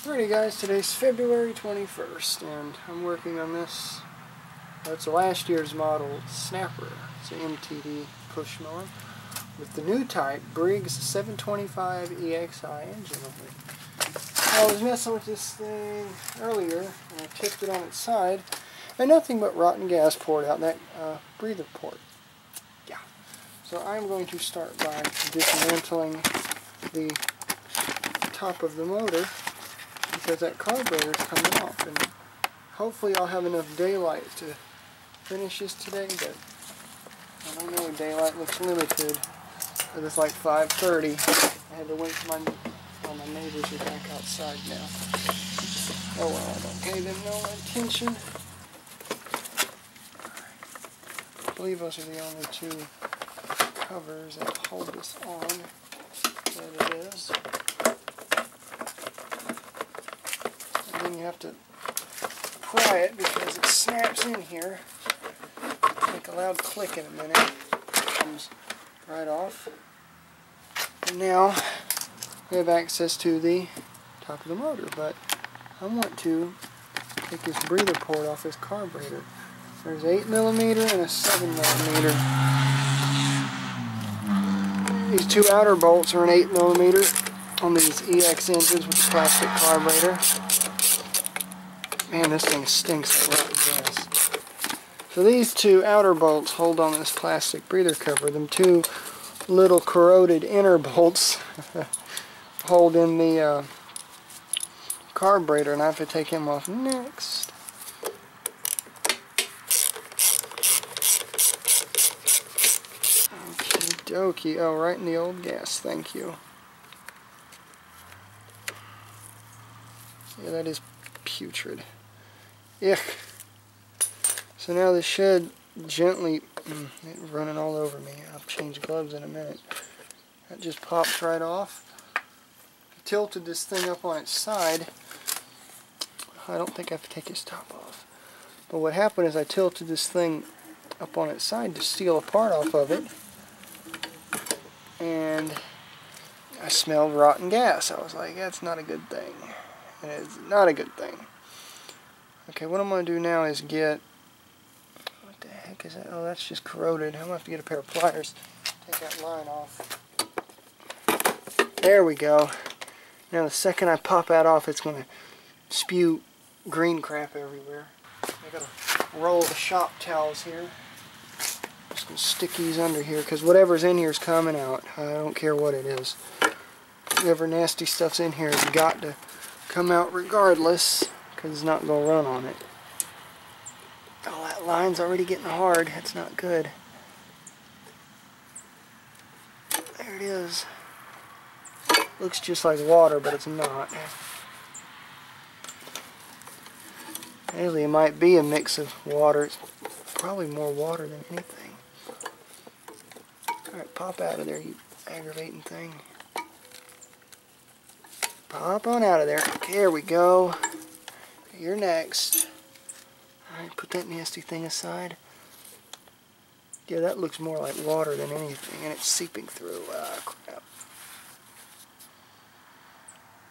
Alrighty guys, today's February 21st and I'm working on this. It's a last year's model Snapper. It's an MTD push mower with the new type Briggs 725 EXI engine on it. I was messing with this thing earlier and I tipped it on its side and nothing but rotten gas poured out that breather port. Yeah. So I'm going to start by dismantling the top of the motor, because that carburetor is coming off, and hopefully I'll have enough daylight to finish this today, but I don't know, daylight looks limited. It's like 5:30. I had to wait till my neighbors are back outside now. Oh well, I don't pay them no attention. I believe those are the only two covers that hold this on. There it is. Then you have to pry it because it snaps in here. Make a loud click in a minute. It comes right off. And now we have access to the top of the motor, but I want to take this breather port off this carburetor. There's 8mm and a 7mm. These two outer bolts are an 8mm on these EX engines with the plastic carburetor. Man, this thing stinks like rotten gas. So these two outer bolts hold on this plastic breather cover. Them two little corroded inner bolts hold in the carburetor, and I have to take him off next. Okie dokie. Oh, right in the old gas. Thank you. Yeah, that is putrid. Yuck. So now the shed gently, it's running all over me. I'll change gloves in a minute. That just pops right off. I tilted this thing up on its side. I don't think I have to take its top off. But what happened is I tilted this thing up on its side to steal a part off of it. And I smelled rotten gas. I was like, that's not a good thing. And it's not a good thing. Okay, what I'm going to do now is get, what the heck is that? Oh, that's just corroded. I'm going to have to get a pair of pliers, take that line off. There we go. Now the second I pop that off, it's going to spew green crap everywhere. I got to roll the shop towels here. Just going to stick these under here, because whatever's in here is coming out. I don't care what it is. Whatever nasty stuff's in here has got to come out regardless, because it's not going to run on it. Oh, that line's already getting hard. That's not good. There it is. Looks just like water, but it's not. Really, it might be a mix of water. It's probably more water than anything. Alright, pop out of there, you aggravating thing. Pop on out of there. There we go. You're next. Alright, put that nasty thing aside. Yeah, that looks more like water than anything, and it's seeping through. Ah, crap.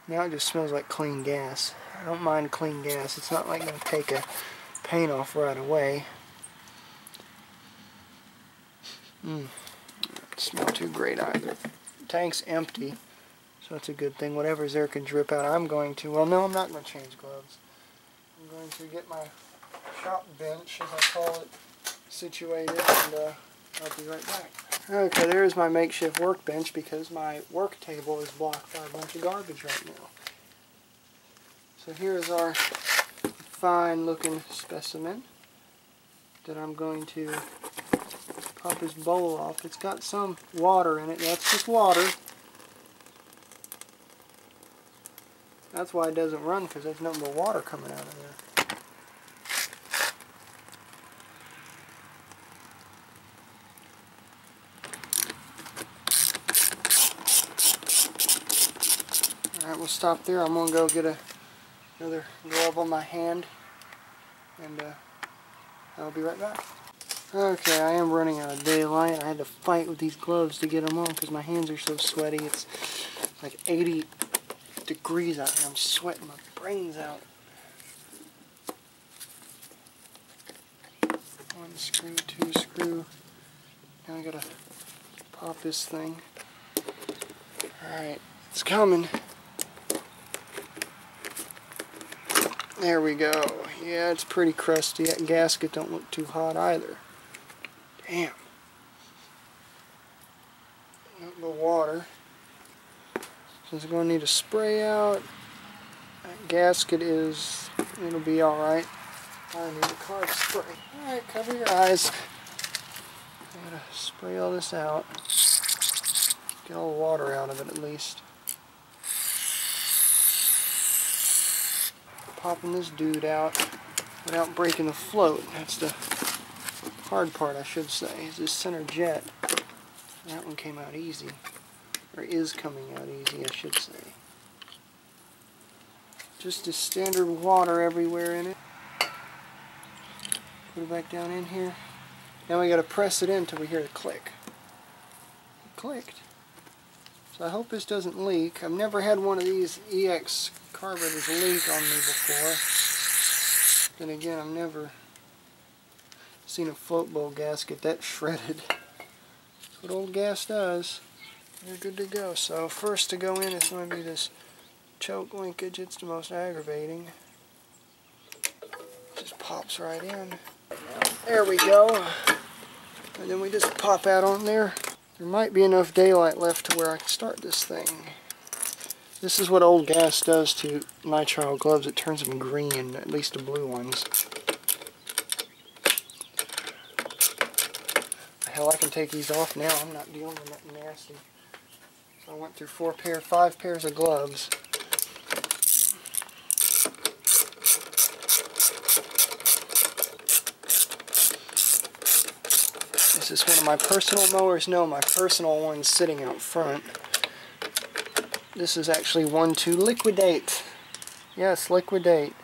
Now it just smells like clean gas. I don't mind clean gas. It's not like going to take a paint off right away. Doesn't smell too great either. Tank's empty. So that's a good thing. Whatever's there can drip out. I'm going to, well, no, I'm not going to change gloves. I'm going to get my shop bench, as I call it, situated, and I'll be right back. Okay, there's my makeshift workbench, because my work table is blocked by a bunch of garbage right now. So here's our fine looking specimen that I'm going to pop his bowl off. It's got some water in it. That's just water. That's why it doesn't run, because there's nothing but water coming out of there. Alright, we'll stop there. I'm going to go get another glove on my hand, and I'll be right back. Okay, I am running out of daylight. I had to fight with these gloves to get them on because my hands are so sweaty. It's like 80 degrees out here. I'm sweating my brains out. One screw, two screw. Now I gotta pop this thing. Alright, it's coming. There we go. Yeah, it's pretty crusty. That gasket don't look too hot either. Damn. Nothing but water. So it's going to need a spray out. That gasket it'll be alright. I need a carb spray. Alright, cover your eyes. I gotta spray all this out. Get all the water out of it at least. Popping this dude out without breaking the float. That's the hard part, I should say, is this center jet. That one came out easy. Or is coming out easy, I should say. Just a standard water everywhere in it. Put it back down in here. Now we gotta press it in until we hear the click. It clicked. So I hope this doesn't leak. I've never had one of these EX carburetors leak on me before. Then again, I've never seen a float bowl gasket that shredded. That's what old gas does. You're good to go. So first to go in is going to be this choke linkage. It's the most aggravating. Just pops right in. There we go. And then we just pop out on there. There might be enough daylight left to where I can start this thing. This is what old gas does to nitrile gloves. It turns them green, at least the blue ones. Hell, I can take these off now. I'm not dealing with nothing nasty. So I went through 5 pairs of gloves. This is one of my personal mowers. No, my personal one's sitting out front. This is actually one to liquidate. Yes, liquidate.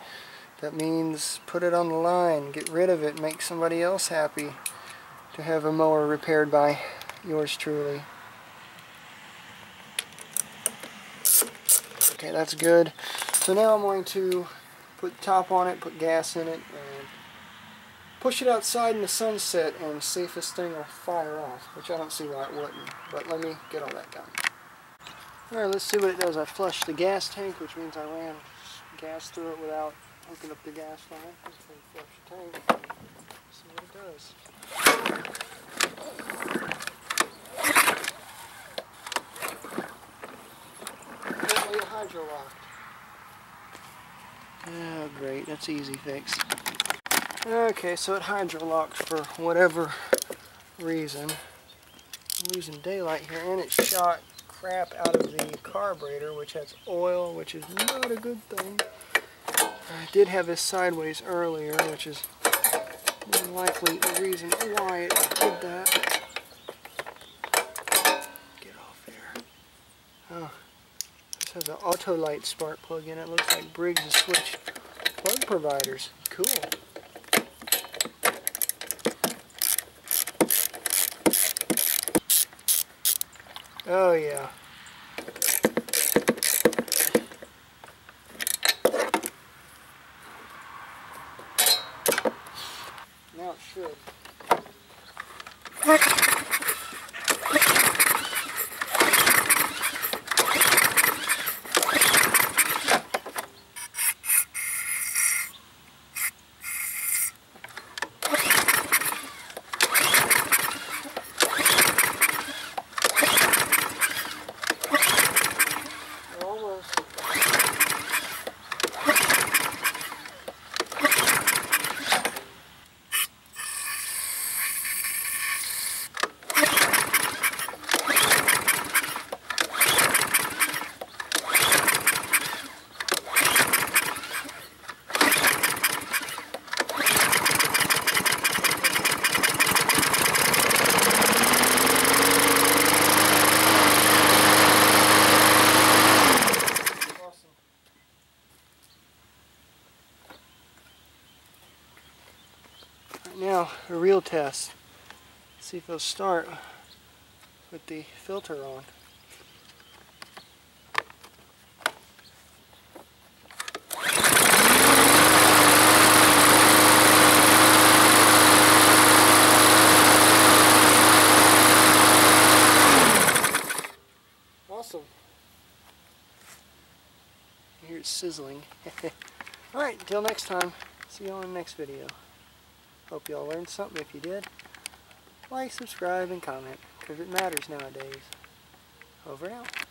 That means put it on the line, get rid of it, make somebody else happy to have a mower repaired by yours truly. Okay, that's good. So now I'm going to put the top on it, put gas in it, and push it outside in the sunset and see if this thing will fire off, which I don't see why it wouldn't. But let me get all that done. Alright, let's see what it does. I flushed the gas tank, which means I ran gas through it without hooking up the gas line. Just flush the tank. See what it does. Apparently it hydro locked. Oh great, that's easy fix. Okay, so it hydro locked for whatever reason. I'm losing daylight here, and it shot crap out of the carburetor, which has oil, which is not a good thing. I did have this sideways earlier, which is more than likely the reason why it did that. Get off there. Oh, this has an auto light spark plug in it. Looks like Briggs has switched plug providers. Cool. Oh yeah. Now it should. Now, a real test. See if it'll start with the filter on. hear it sizzling. Alright, until next time. See you all in the next video. Hope you all learned something. If you did, like, subscribe, and comment, because it matters nowadays. Over and out.